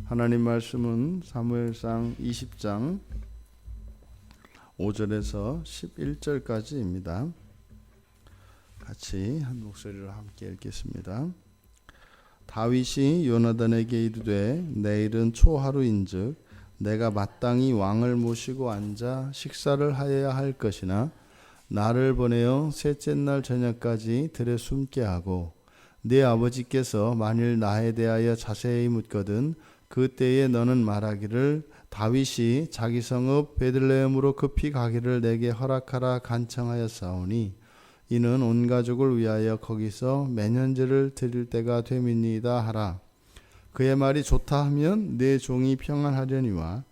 하나님 말씀은 사무엘상 20장 5절에서 11절까지입니다. 같이 한 목소리로 함께 읽겠습니다. 다윗이 요나단에게 이르되 내일은 초하루인즉 내가 마땅히 왕을 모시고 앉아 식사를 하여야 할 것이나 나를 보내어 셋째 날 저녁까지 들에 숨게 하고 네 아버지께서 만일 나에 대하여 자세히 묻거든 그때에 너는 말하기를 다윗이 자기 성읍 베들레헴으로 급히 가기를 내게 허락하라 간청하였사오니 이는 온 가족을 위하여 거기서 매년제를 드릴 때가 됨이니이다 하라. 그의 말이 좋다 하면 내 종이 평안하려니와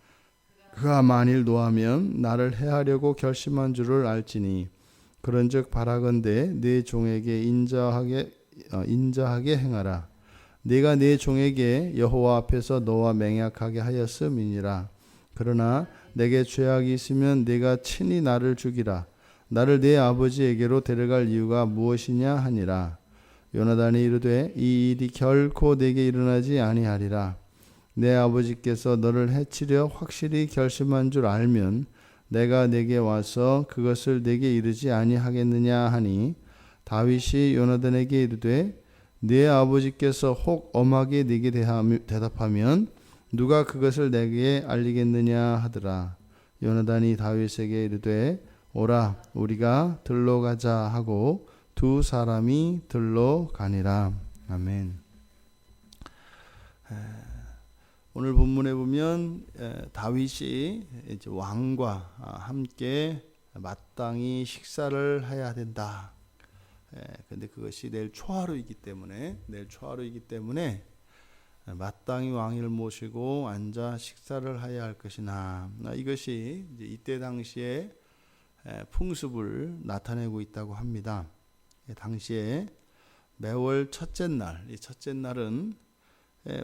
그가 만일 노하면 나를 해하려고 결심한 줄을 알지니 그런즉 바라건대 내 종에게 인자하게 행하라. 네가 네 종에게 여호와 앞에서 너와 맹약하게 하였음이니라. 그러나 내게 죄악이 있으면 네가 친히 나를 죽이라. 나를 네 아버지에게로 데려갈 이유가 무엇이냐 하니라. 요나단이 이르되 이 일이 결코 내게 일어나지 아니하리라. 내 아버지께서 너를 해치려 확실히 결심한 줄 알면 내가 내게 와서 그것을 내게 이르지 아니하겠느냐 하니 다윗이 요나단에게 이르되 네 아버지께서 혹 엄하게 네게 대답하면 누가 그것을 내게 알리겠느냐 하더라. 요나단이 다윗에게 이르되 오라 우리가 들러 가자 하고 두 사람이 들러 가니라. 아멘. 오늘 본문에 보면 다윗이 이제 왕과 함께 마땅히 식사를 해야 된다. 근데 그것이 내일 초하루이기 때문에 마땅히 왕을 모시고 앉아 식사를 해야 할 것이나 이것이 이제 이때 당시에 풍습을 나타내고 있다고 합니다. 당시에 매월 첫째 날, 이 첫째 날은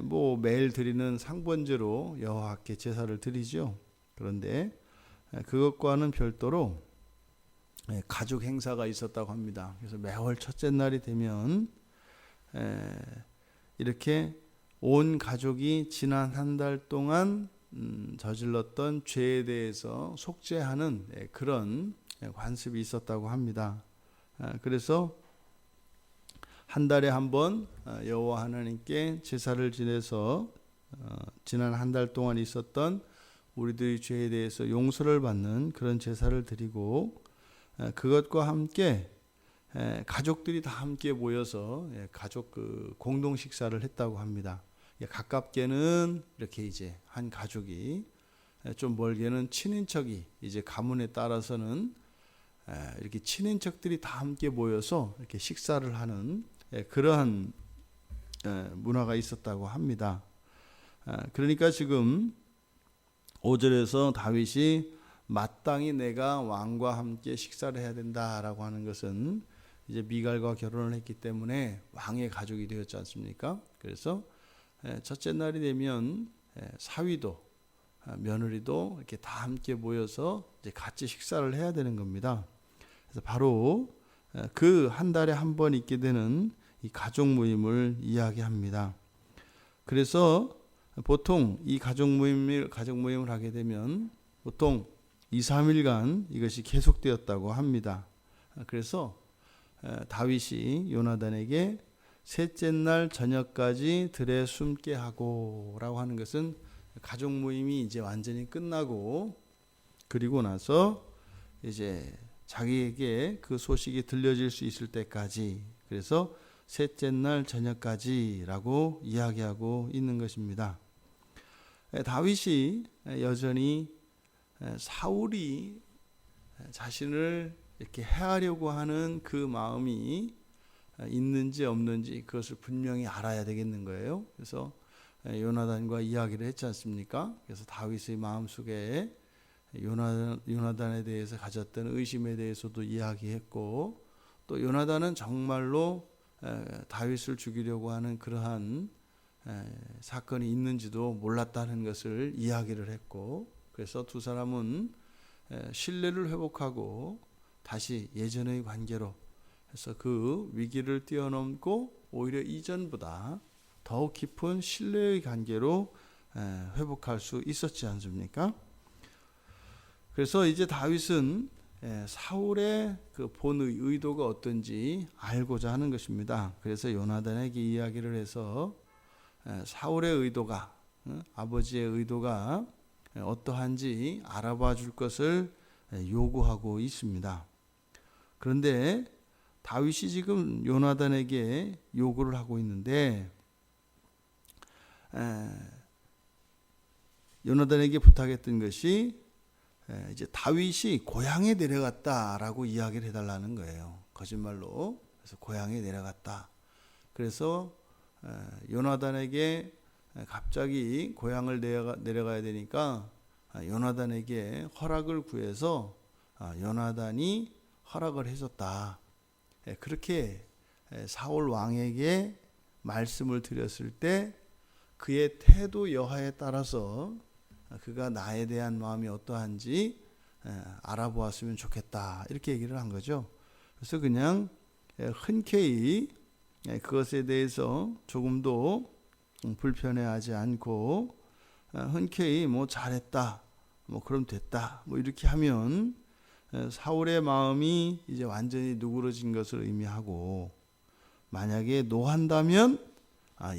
뭐 매일 드리는 상번제로 여호와께 제사를 드리죠. 그런데 그것과는 별도로 가족 행사가 있었다고 합니다. 그래서 매월 첫째 날이 되면 이렇게 온 가족이 지난 한 달 동안 저질렀던 죄에 대해서 속죄하는 그런 관습이 있었다고 합니다. 그래서 한 달에 한 번 여호와 하나님께 제사를 지내서 지난 한 달 동안 있었던 우리들의 죄에 대해서 용서를 받는 그런 제사를 드리고 그것과 함께 가족들이 다 함께 모여서 가족 공동 식사를 했다고 합니다. 가깝게는 이렇게 이제 한 가족이 좀 멀게는 친인척이 이제 가문에 따라서는 이렇게 친인척들이 다 함께 모여서 이렇게 식사를 하는 그러한 문화가 있었다고 합니다. 그러니까 지금 5절에서 다윗이 마땅히 내가 왕과 함께 식사를 해야 된다라고 하는 것은 이제 미갈과 결혼을 했기 때문에 왕의 가족이 되었지 않습니까? 그래서 첫째 날이 되면 사위도 며느리도 이렇게 다 함께 모여서 이제 같이 식사를 해야 되는 겁니다. 그래서 바로 그 한 달에 한 번 있게 되는 이 가족 모임을 이야기합니다. 그래서 보통 이 가족 모임을 하게 되면 보통 2, 3일간 이것이 계속되었다고 합니다. 그래서 다윗이 요나단에게 셋째 날 저녁까지 들에 숨게 하고 라고 하는 것은 가족 모임이 이제 완전히 끝나고 그리고 나서 이제 자기에게 그 소식이 들려질 수 있을 때까지 그래서 셋째 날 저녁까지라고 이야기하고 있는 것입니다. 다윗이 여전히 사울이 자신을 이렇게 해하려고 하는 그 마음이 있는지 없는지 그것을 분명히 알아야 되겠는 거예요. 그래서 요나단과 이야기를 했지 않습니까? 그래서 다윗의 마음속에 요나단에 대해서 가졌던 의심에 대해서도 이야기했고 또 요나단은 정말로 다윗을 죽이려고 하는 그러한 사건이 있는지도 몰랐다는 것을 이야기를 했고 그래서 두 사람은 신뢰를 회복하고 다시 예전의 관계로 해서 그 위기를 뛰어넘고 오히려 이전보다 더욱 깊은 신뢰의 관계로 회복할 수 있었지 않습니까? 그래서 이제 다윗은 사울의 그 본의 의도가 어떤지 알고자 하는 것입니다. 그래서 요나단에게 이야기를 해서 사울의 의도가 아버지의 의도가 어떠한지 알아봐 줄 것을 요구하고 있습니다. 그런데 다윗이 지금 요나단에게 요구를 하고 있는데 요나단에게 부탁했던 것이 이제 다윗이 고향에 내려갔다라고 이야기를 해달라는 거예요. 거짓말로. 그래서 고향에 내려갔다. 그래서 요나단에게 갑자기 고향을 내려가야 되니까 요나단에게 허락을 구해서 요나단이 허락을 해줬다. 그렇게 사울 왕에게 말씀을 드렸을 때 그의 태도 여하에 따라서 그가 나에 대한 마음이 어떠한지 알아보았으면 좋겠다. 이렇게 얘기를 한 거죠. 그래서 그냥 흔쾌히 그것에 대해서 조금도 불편해하지 않고 흔쾌히 뭐 잘했다, 뭐 그럼 됐다, 뭐 이렇게 하면 사울의 마음이 이제 완전히 누그러진 것을 의미하고, 만약에 노한다면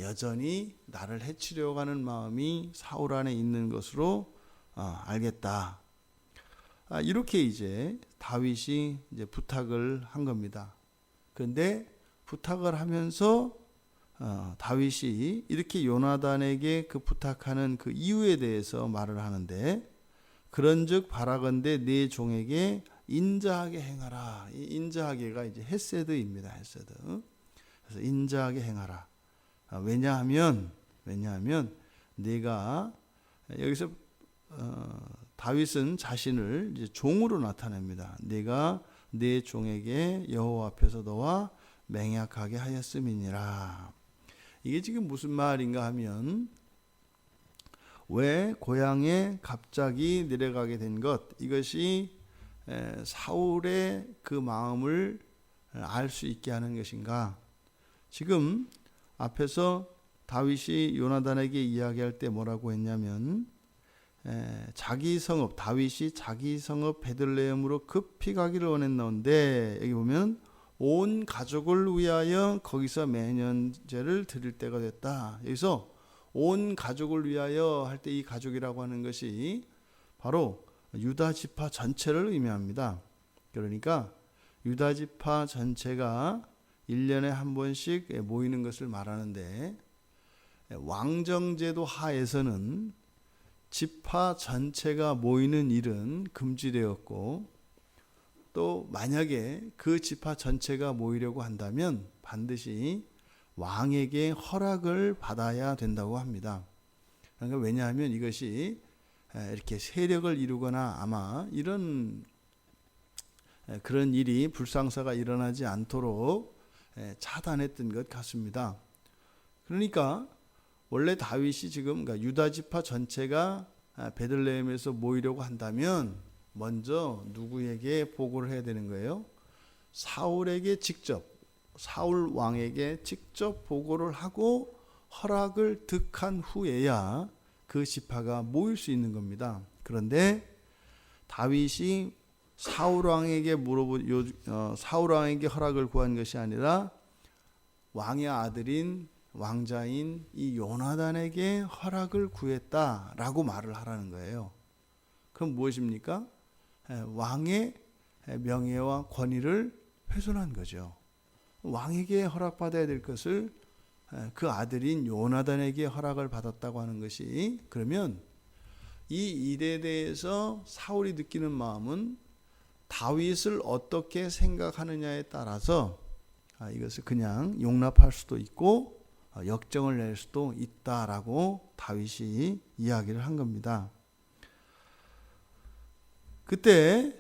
여전히 나를 해치려고 하는 마음이 사울 안에 있는 것으로 알겠다. 이렇게 이제 다윗이 이제 부탁을 한 겁니다. 그런데 부탁을 하면서 다윗이 이렇게 요나단에게 그 부탁하는 그 이유에 대해서 말을 하는데, 그런즉 바라건대 네 종에게 인자하게 행하라. 이 인자하게가 이제 헤세드입니다. 헤세드. 그래서 인자하게 행하라. 왜냐하면 네가 여기서 다윗은 자신을 이제 종으로 나타냅니다. 네가 네 종에게 여호와 앞에서 너와 맹약하게 하였음이니라. 이게 지금 무슨 말인가 하면, 왜 고향에 갑자기 내려가게 된 것, 이것이 사울의 그 마음을 알 수 있게 하는 것인가. 지금 앞에서 다윗이 요나단에게 이야기할 때 뭐라고 했냐면, 자기 성읍, 다윗이 자기 성읍 베들레헴으로 급히 가기를 원했는데, 여기 보면 온 가족을 위하여 거기서 매년제를 드릴 때가 됐다. 여기서 온 가족을 위하여 할 때 이 가족이라고 하는 것이 바로 유다 지파 전체를 의미합니다. 그러니까 유다 지파 전체가 1년에 한 번씩 모이는 것을 말하는데, 왕정제도 하에서는 지파 전체가 모이는 일은 금지되었고, 또 만약에 그 지파 전체가 모이려고 한다면 반드시 왕에게 허락을 받아야 된다고 합니다. 그러니까 왜냐하면 이것이 이렇게 세력을 이루거나 아마 그런 일이 불상사가 일어나지 않도록 차단했던 것 같습니다. 그러니까 원래 다윗이 지금 그러니까 유다 지파 전체가 베들레헴에서 모이려고 한다면 먼저 누구에게 보고를 해야 되는 거예요? 사울에게 직접, 사울 왕에게 직접 보고를 하고 허락을 득한 후에야 그 지파가 모일 수 있는 겁니다. 그런데 다윗이 사울 왕에게 사울 왕에게 허락을 구한 것이 아니라 왕의 아들인 왕자인 이 요나단에게 허락을 구했다라고 말을 하라는 거예요. 그럼 무엇입니까? 왕의 명예와 권위를 훼손한 거죠. 왕에게 허락받아야 될 것을 그 아들인 요나단에게 허락을 받았다고 하는 것이, 그러면 이 일에 대해서 사울이 느끼는 마음은 다윗을 어떻게 생각하느냐에 따라서 이것을 그냥 용납할 수도 있고 역정을 낼 수도 있다라고 다윗이 이야기를 한 겁니다. 그때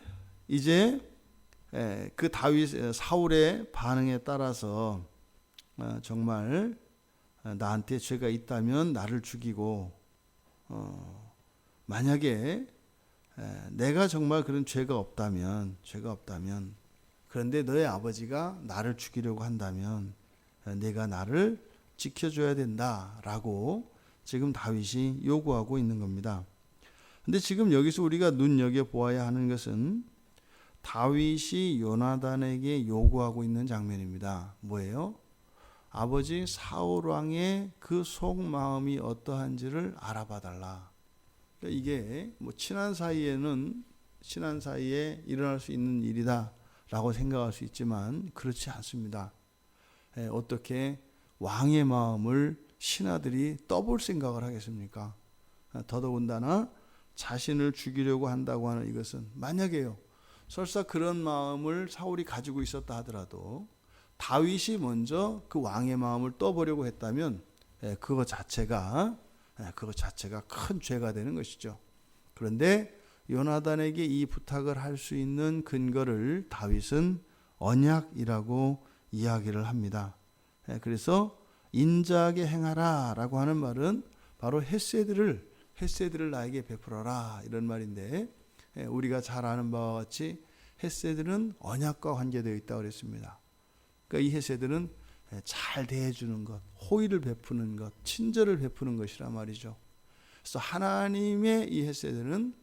이제 그 사울의 반응에 따라서 정말 나한테 죄가 있다면 나를 죽이고, 만약에 내가 정말 그런 죄가 없다면, 그런데 너의 아버지가 나를 죽이려고 한다면 내가 나를 지켜줘야 된다라고 지금 다윗이 요구하고 있는 겁니다. 근데 지금 여기서 우리가 눈여겨보아야 하는 것은 다윗이 요나단에게 요구하고 있는 장면입니다. 뭐예요? 아버지 사울 왕의 그 속마음이 어떠한지를 알아봐 달라. 그러니까 이게 뭐 친한 사이에 일어날 수 있는 일이다라고 생각할 수 있지만 그렇지 않습니다. 어떻게 왕의 마음을 신하들이 떠볼 생각을 하겠습니까? 더더군다나 자신을 죽이려고 한다고 하는 이것은 만약에요. 설사 그런 마음을 사울이 가지고 있었다 하더라도 다윗이 먼저 그 왕의 마음을 떠보려고 했다면 그거 자체가 큰 죄가 되는 것이죠. 그런데 요나단에게 이 부탁을 할 수 있는 근거를 다윗은 언약이라고 이야기를 합니다. 그래서 인자하게 행하라 라고 하는 말은 바로 헤세드를 나에게 베풀어라 이런 말인데, 우리가 잘 아는 바와 같이 헤세드는 언약과 관계되어 있다고 그랬습니다. 그러니까 이 헤세드는 잘 대해주는 것, 호의를 베푸는 것, 친절을 베푸는 것이라 말이죠. 그래서 하나님의 이 헤세드는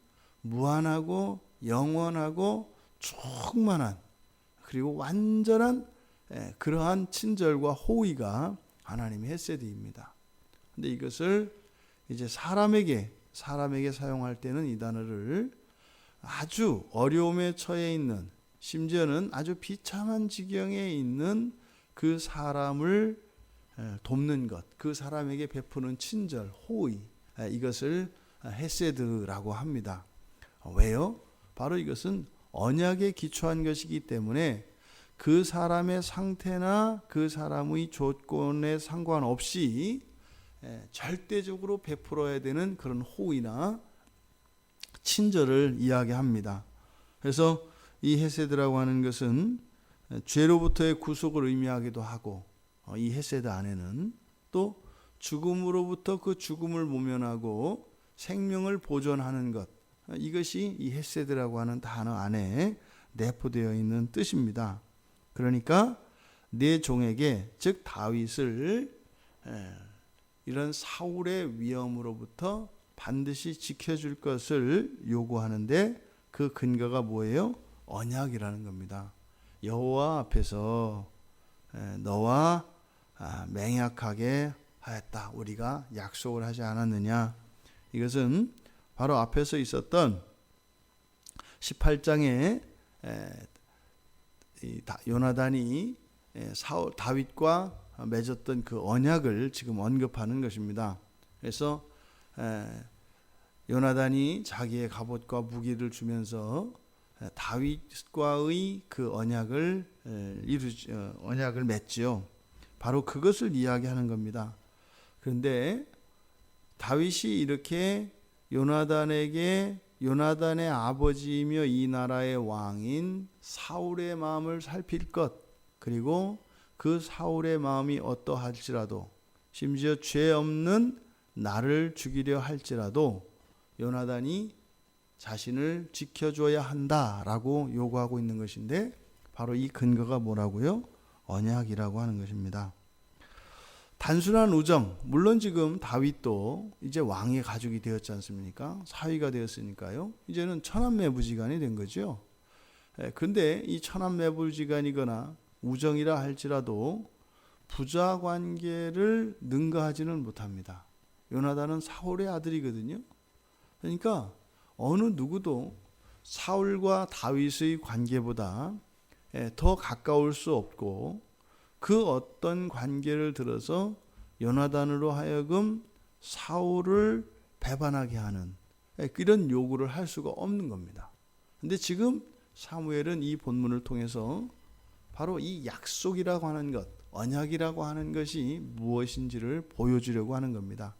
무한하고 영원하고 충만한, 그리고 완전한 그러한 친절과 호의가 하나님의 헤세드입니다. 근데 이것을 이제 사람에게 사용할 때는 이 단어를 아주 어려움에 처해 있는, 심지어는 아주 비참한 지경에 있는 그 사람을 돕는 것, 그 사람에게 베푸는 친절, 호의, 이것을 헤세드라고 합니다. 왜요? 바로 이것은 언약에 기초한 것이기 때문에 그 사람의 상태나 그 사람의 조건에 상관없이 절대적으로 베풀어야 되는 그런 호의나 친절을 이야기합니다. 그래서 이 헤세드라고 하는 것은 죄로부터의 구속을 의미하기도 하고, 이 헤세드 안에는 또 죽음으로부터 그 죽음을 모면하고 생명을 보존하는 것, 이것이 이 헤세드라고 하는 단어 안에 내포되어 있는 뜻입니다. 그러니까 내 종에게, 즉 다윗을 이런 사울의 위험으로부터 반드시 지켜줄 것을 요구하는데 그 근거가 뭐예요? 언약이라는 겁니다. 여호와 앞에서 너와 맹약하게 하였다, 우리가 약속을 하지 않았느냐. 이것은 바로 앞에서 있었던 18장에 요나단이 다윗과 맺었던 그 언약을 지금 언급하는 것입니다. 그래서 요나단이 자기의 갑옷과 무기를 주면서 다윗과의 그 언약을 맺지요. 바로 그것을 이야기하는 겁니다. 그런데 다윗이 이렇게 요나단에게 요나단의 아버지이며 이 나라의 왕인 사울의 마음을 살필 것, 그리고 그 사울의 마음이 어떠할지라도, 심지어 죄 없는 나를 죽이려 할지라도 요나단이 자신을 지켜줘야 한다라고 요구하고 있는 것인데, 바로 이 근거가 뭐라고요? 언약이라고 하는 것입니다. 단순한 우정, 물론 지금 다윗도 이제 왕의 가족이 되었지 않습니까? 사위가 되었으니까요. 이제는 천한매부지간이 된 거죠. 그런데 이 천한매부지간이거나 우정이라 할지라도 부자 관계를 능가하지는 못합니다. 요나단은 사울의 아들이거든요. 그러니까 어느 누구도 사울과 다윗의 관계보다 더 가까울 수 없고, 그 어떤 관계를 들어서 요나단으로 하여금 사울을 배반하게 하는 이런 요구를 할 수가 없는 겁니다. 그런데 지금 사무엘은 이 본문을 통해서 바로 이 약속이라고 하는 것, 언약이라고 하는 것이 무엇인지를 보여주려고 하는 겁니다.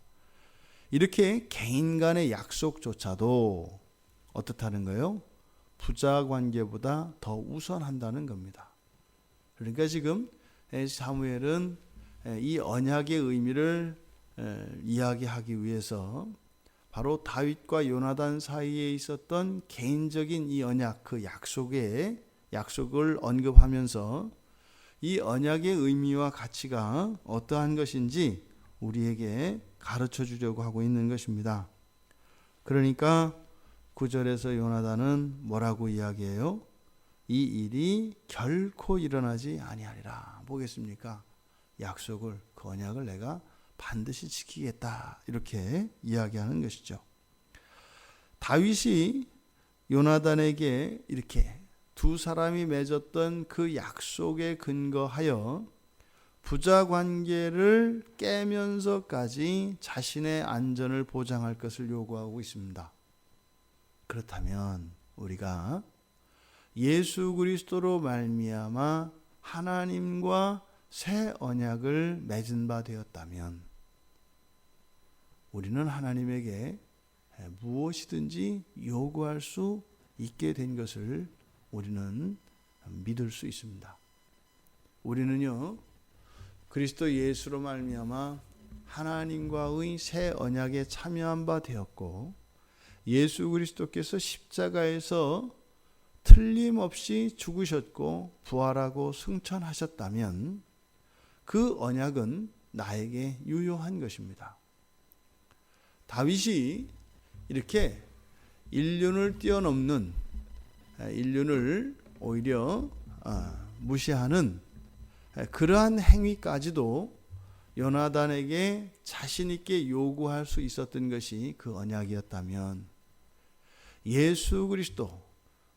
이렇게 개인 간의 약속조차도 어떻다는 거예요? 부자 관계보다 더 우선한다는 겁니다. 그러니까 지금 사무엘은 이 언약의 의미를 이야기하기 위해서 바로 다윗과 요나단 사이에 있었던 개인적인 이 언약, 그 약속을 언급하면서 이 언약의 의미와 가치가 어떠한 것인지 우리에게 가르쳐 주려고 하고 있는 것입니다. 그러니까 9절에서 요나단은 뭐라고 이야기해요? 이 일이 결코 일어나지 아니하리라. 뭐겠습니까? 약속을, 그 언약을 내가 반드시 지키겠다. 이렇게 이야기하는 것이죠. 다윗이 요나단에게 이렇게 두 사람이 맺었던 그 약속에 근거하여 부자 관계를 깨면서까지 자신의 안전을 보장할 것을 요구하고 있습니다. 그렇다면 우리가 예수 그리스도로 말미암아 하나님과 새 언약을 맺은 바 되었다면 우리는 하나님에게 무엇이든지 요구할 수 있게 된 것을 우리는 믿을 수 있습니다. 우리는요, 그리스도 예수로 말미암아 하나님과의 새 언약에 참여한 바 되었고, 예수 그리스도께서 십자가에서 틀림없이 죽으셨고 부활하고 승천하셨다면 그 언약은 나에게 유효한 것입니다. 다윗이 이렇게 인륜을 뛰어넘는, 인륜을 오히려 무시하는 그러한 행위까지도 요나단에게 자신 있게 요구할 수 있었던 것이 그 언약이었다면, 예수 그리스도,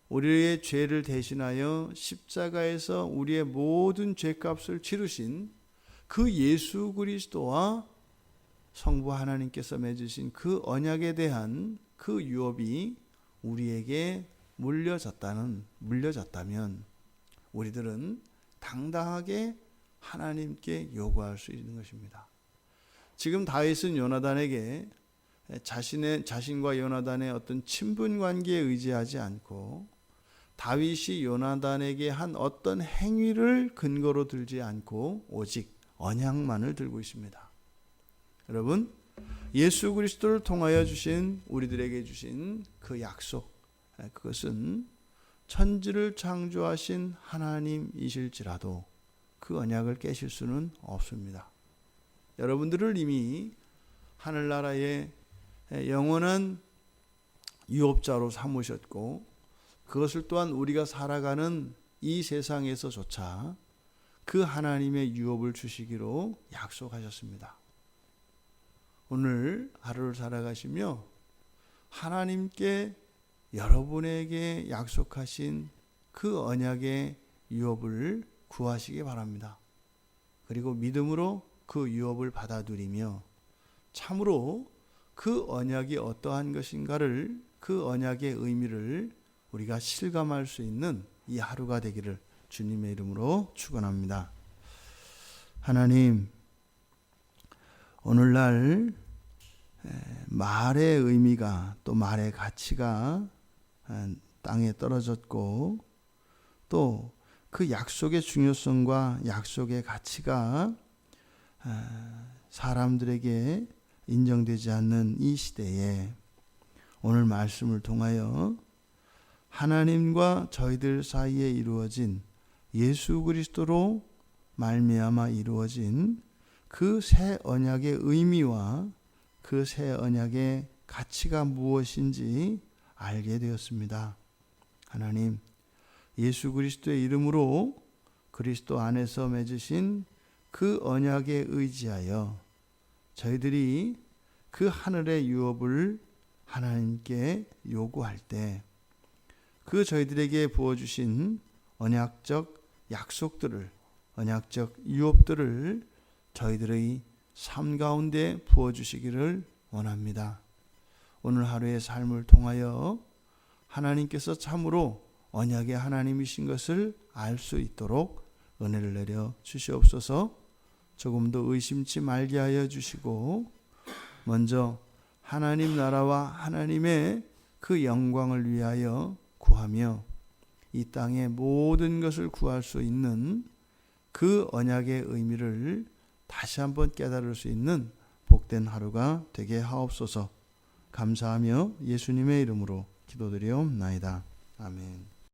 우리의 죄를 대신하여 십자가에서 우리의 모든 죄값을 치르신 그 예수 그리스도와 성부 하나님께서 맺으신 그 언약에 대한 그 유업이 우리에게 물려졌다면 우리들은 당당하게 하나님께 요구할 수 있는 것입니다. 지금 다윗은 요나단에게 자신과 요나단의 어떤 친분 관계에 의지하지 않고 다윗이 요나단에게 한 어떤 행위를 근거로 들지 않고 오직 언약만을 들고 있습니다. 여러분, 예수 그리스도를 통하여 주신, 우리들에게 주신 그 약속, 그것은 천지를 창조하신 하나님이실지라도 그 언약을 깨실 수는 없습니다. 여러분들을 이미 하늘나라의 영원한 유업자로 삼으셨고, 그것을 또한 우리가 살아가는 이 세상에서조차 그 하나님의 유업을 주시기로 약속하셨습니다. 오늘 하루를 살아가시며 하나님께 여러분에게 약속하신 그 언약의 유업을 구하시기 바랍니다. 그리고 믿음으로 그 유업을 받아들이며 참으로 그 언약이 어떠한 것인가를, 그 언약의 의미를 우리가 실감할 수 있는 이 하루가 되기를 주님의 이름으로 축원합니다. 하나님, 오늘날 말의 의미가, 또 말의 가치가 땅에 떨어졌고, 또 그 약속의 중요성과 약속의 가치가 사람들에게 인정되지 않는 이 시대에 오늘 말씀을 통하여 하나님과 저희들 사이에 이루어진 예수 그리스도로 말미암아 이루어진 그 새 언약의 의미와 그 새 언약의 가치가 무엇인지 알게 되었습니다. 하나님, 예수 그리스도의 이름으로 그리스도 안에서 맺으신 그 언약에 의지하여 저희들이 그 하늘의 유업을 하나님께 요구할 때 그 저희들에게 부어주신 언약적 약속들을, 언약적 유업들을 저희들의 삶 가운데 부어주시기를 원합니다. 오늘 하루의 삶을 통하여 하나님께서 참으로 언약의 하나님이신 것을 알 수 있도록 은혜를 내려 주시옵소서. 조금 더 의심치 말게 하여 주시고, 먼저 하나님 나라와 하나님의 그 영광을 위하여 구하며 이 땅의 모든 것을 구할 수 있는 그 언약의 의미를 다시 한번 깨달을 수 있는 복된 하루가 되게 하옵소서. 감사하며 예수님의 이름으로 기도드리옵나이다. 아멘.